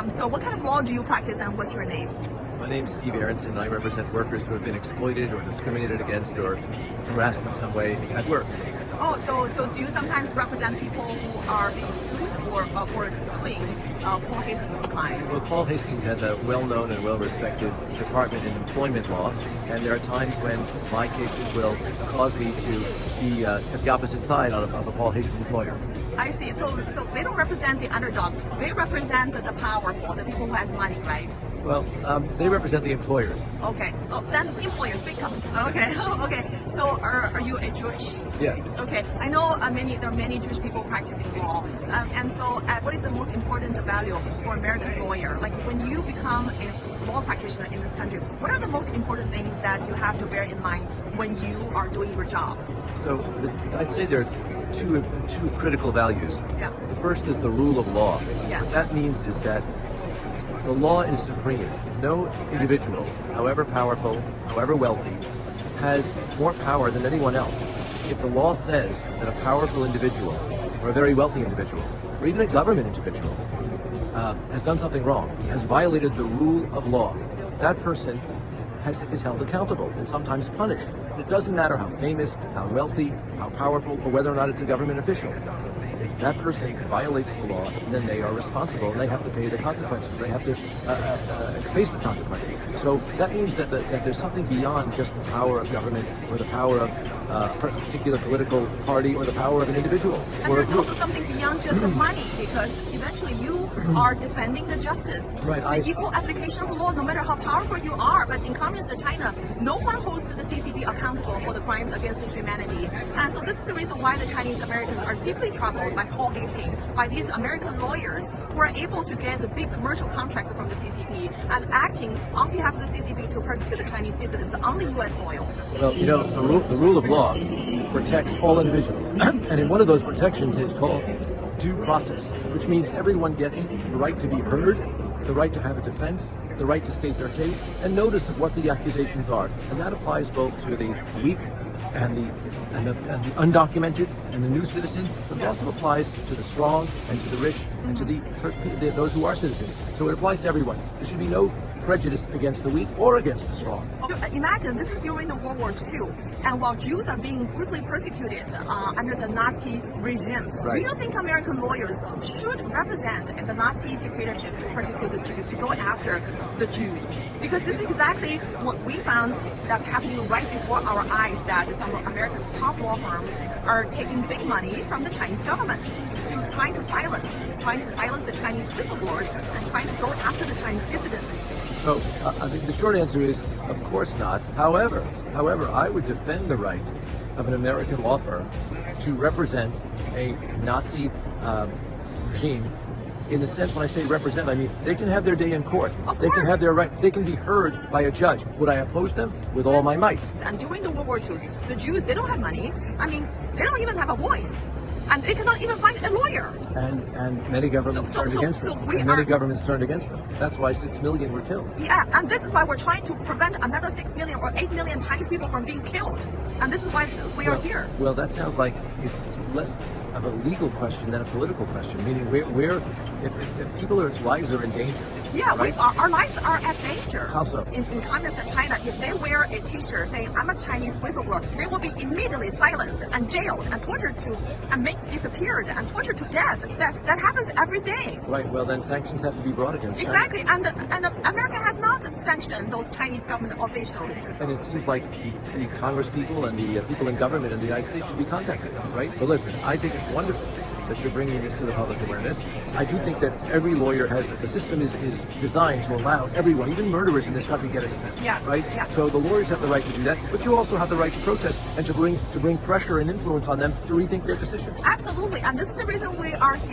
So what kind of law do you practice and what's your name? My name's Steve Aronson, and I represent workers who have been exploited or discriminated against or harassed in some way at work. Oh, so do you sometimes represent people who are being sued or suing Paul Hastings' clients? Well, Paul Hastings has a well-known and well-respected department in employment law, and there are times when my cases will cause me to be at the opposite side of a Paul Hastings lawyer. I see. So they don't represent the underdog. They represent the powerful, the people who has money, right? Well, they represent the employers. Okay. Oh, then employers, big company. Okay. Okay. So are you a Jewish? Yes. Okay. I know there are many Jewish people practicing law. And so what is the most important value for American lawyer? Like when you become a law practitioner in this country, what are the most important things that you have to bear in mind when you are doing your job? So I'd say there are two critical values. Yeah. The first is the rule of law. Yes. What that means is that the law is supreme. No individual, however powerful, however wealthy, has more power than anyone else. If the law says that a powerful individual, or a very wealthy individual, or even a government individual, has done something wrong, has violated the rule of law, that person is held accountable and sometimes punished. It doesn't matter how famous, how wealthy, how powerful, or whether or not it's a government official. If that person violates the law, then they are responsible and they have to pay the consequences. They have to face the consequences. So that means that there's something beyond just the power of government or the power of a particular political party or the power of an individual. And there's also something beyond just the money, because eventually you are defending the justice. Right. The equal application of the law, no matter how powerful you are. But in communist China, no one holds the CCP accountable for the crimes against humanity. And so this is the reason why the Chinese Americans are deeply troubled by Paul Hastings, by these American lawyers who are able to get big commercial contracts from the CCP and acting on behalf of the CCP to persecute the Chinese dissidents on the U.S. soil. Well, you know, the rule of law protects all individuals. And in one of those protections is called due process, which means everyone gets the right to be heard, the right to have a defense, the right to state their case, and notice of what the accusations are. And that applies both to the weak and the undocumented and the new citizen, but it also applies to the strong and to the rich and to those who are citizens. So it applies to everyone. There should be no prejudice against the weak or against the strong. Imagine this is during the World War II, and while Jews are being brutally persecuted under the Nazi regime, Right. Do you think American lawyers should represent the Nazi dictatorship to persecute the Jews, to go after the Jews? Because this is exactly what we found that's happening right before our eyes, that some of America's top law firms are taking big money from the Chinese government to trying to silence the Chinese whistleblowers and trying to go after the Chinese dissidents. So I think the short answer is, of course not. However, I would defend the right of an American law firm to represent a Nazi regime. In the sense, when I say represent, I mean they can have their day in court. They can have their right. They can be heard by a judge. Would I oppose them? With all my might. And during the World War II, the Jews, they don't have money. I mean, they don't even have a voice. And they cannot even find a lawyer. And many governments turned against them. Many governments turned against them. That's why 6 million were killed. Yeah, and this is why we're trying to prevent another 6 million or 8 million Chinese people from being killed. And this is why we are here. Well, that sounds like it's less of a legal question than a political question. Meaning, if people's lives are in danger. Yeah, right? our lives are at danger. How so? In communist China, if they wear a T-shirt saying "I'm a Chinese whistleblower," they will be immediately silenced and jailed and tortured and disappeared and tortured to death. That happens every day. Right. Well, then sanctions have to be brought against China. Exactly, and America has not sanctioned those Chinese government officials. And it seems like the Congress people and the people in government in the United States should be contacted, right? But listen, I think it's wonderful that you're bringing this to the public awareness. I do think that every lawyer the system is designed to allow everyone, even murderers in this country, get a defense. Yes. Right? Yeah. So the lawyers have the right to do that, but you also have the right to protest and to bring pressure and influence on them to rethink their decision. Absolutely, and this is the reason we are here.